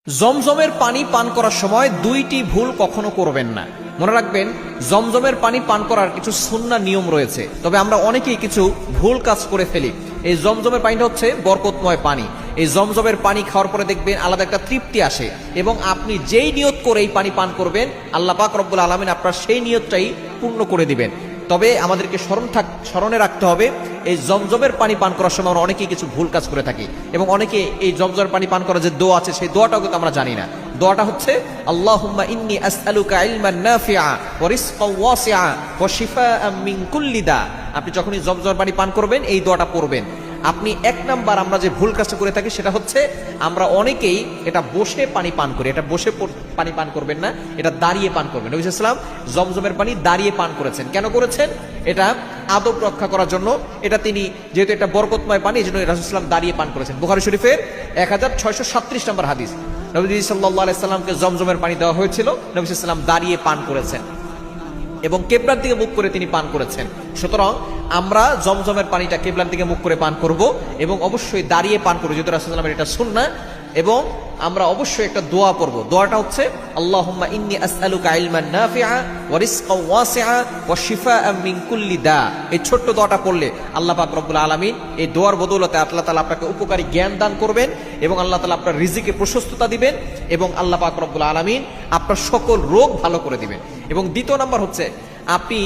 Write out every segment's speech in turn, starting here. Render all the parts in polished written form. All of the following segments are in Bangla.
জমজমের পানি পান করার সময় দুইটি ভুল কখনো করবেন না। মনে রাখবেন, জমজমের পানি পান করার কিছু সুন্নাহ নিয়ম রয়েছে, তবে আমরা অনেকেই কিছু ভুল কাজ করে ফেলি। এই জমজমের পানিটা হচ্ছে বরকতময় পানি। এই জমজমের পানি খাওয়ার পরে দেখবেন আলাদা একটা তৃপ্তি আসে, এবং আপনি যেই নিয়ত করে এই পানি পান করবেন আল্লাহ পাক রব্বুল আলামিন আপনার সেই নিয়তটাই পূর্ণ করে দিবেন। তবে আমাদেরকে স্মরণে রাখতে হবে, এই জমজমের পানি পান করার সময় আমরা অনেকেই কিছু ভুল কাজ করে থাকি, এবং অনেকে এই জমজমের পানি পান করার যে দোয়া আছে সেই দোয়াটাও কিন্তু আমরা জানি না। দোয়াটা হচ্ছে আল্লাহুম্মা ইন্নী আসআলুকা ইলমান নাফিআ ওয়া রিজকান ওয়াসিআ ওয়া শিফাআম মিন কুল্লি দা। আপনি যখনই জমজমের পানি পান করবেন এই দোয়াটা পড়বেন। আপনি এক নাম্বার আমরা যে ভুল কাজটা করে থাকি সেটা হচ্ছে আমরা অনেকেই এটা বসে পানি পান করি। এটা বসে পানি পান করবেন না, এটা দাঁড়িয়ে পান করবেন। নবী সাল্লাল্লাহু আলাইহি ওয়াসাল্লাম জমজমের পানি দাঁড়িয়ে পান করেছেন। কেন করেছেন? এটা আদব রক্ষা করার জন্য। এটা তিনি যেহেতু এটা বরকতময় পানি, এই জন্য রাসূল সাল্লাল্লাহু আলাইহি ওয়াসাল্লাম দাঁড়িয়ে পান করেছেন। বুখারী শরীফের 1637 নম্বর হাদিস, নবী সাল্লাল্লাহু আলাইহি ওয়াসাল্লামকে জমজমের পানি দেওয়া হয়েছিল, নবী সাল্লাল্লাহু আলাইহি ওয়াসাল্লাম দাঁড়িয়ে পান করেছেন এবং কিবলার দিকে মুখ করে তিনি পান করেছেন। সুতরাং আমরা জমজমের পানিটা কিবলার দিকে মুখ করে পান করব, এবং অবশ্যই দাঁড়িয়ে পান করব, যেহেতু রাসূলুল্লাহ সাল্লাল্লাহু আলাইহি ওয়াসাল্লামের এটা সুন্নাহ। এবং আমরা অবশ্যই একটা দোয়া পড়ব। দোয়াটা হচ্ছে আল্লাহুম্মা ইন্নী আসআলুকা ইলমান নাফিআ ওয়া রিজকান ওয়াসিআ ওয়া শিফাআম মিন কুল্লি দা। এই ছোট্ট দোয়াটা পড়লে আল্লাহ পাক রব্বুল আলামিন এই দোয়ার বদৌলতে আল্লাহ তাআলা আপনাকে উপকারী জ্ঞান দান করবেন, এবং আল্লাহ তাআলা আপনার রিজিকে প্রশস্ততা দিবেন, এবং আল্লাহ পাক রব্বুল আলামিন আপনার সকল রোগ ভালো করে দিবেন। এবং দ্বিতীয় নাম্বার হচ্ছে, আপনি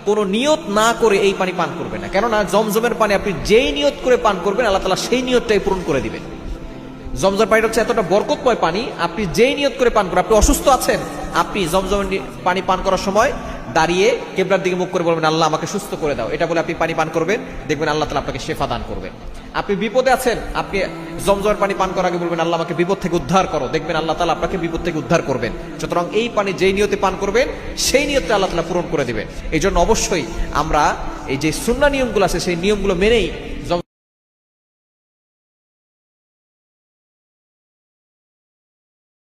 কোনো নিয়ত না করে এই পানি পান করবেন না। কেননা জমজমের পানি আপনি যেই নিয়ত করে পান করবেন আল্লাহ তাআলা সেই নিয়তটাই পূরণ করে দিবেন। জমজমের পানিটা হচ্ছে এতটা বরকতময় পানি, আপনি যেই নিয়ত করে পান করেন, আপনি অসুস্থ আছেন, আপনি জমজমের পানি পান করার সময় দাঁড়িয়ে কিবলার দিকে মুখ করে বলবেন আল্লাহ আমাকে সুস্থ করে দাও। এটা বলে আপনি পানি পান করবেন, দেখবেন আল্লাহ তাআলা আপনাকে শেফা দান করবেন। আপনি বিপদে আছেন, আপনি জমজমের পানি পান করার আগে বলবেন আল্লাহ আমাকে বিপদ থেকে উদ্ধার করো, দেখবেন আল্লাহ তাআলা আপনাকে বিপদ থেকে উদ্ধার করবেন। সুতরাং এই পানি যেই নিয়তে পান করবেন সেই নিয়তটা আল্লাহ তাআলা পূরণ করে দিবেন। এই জন্য অবশ্যই আমরা এই যে সুন্নাহ নিয়মগুলো আছে সেই নিয়মগুলো মেনেই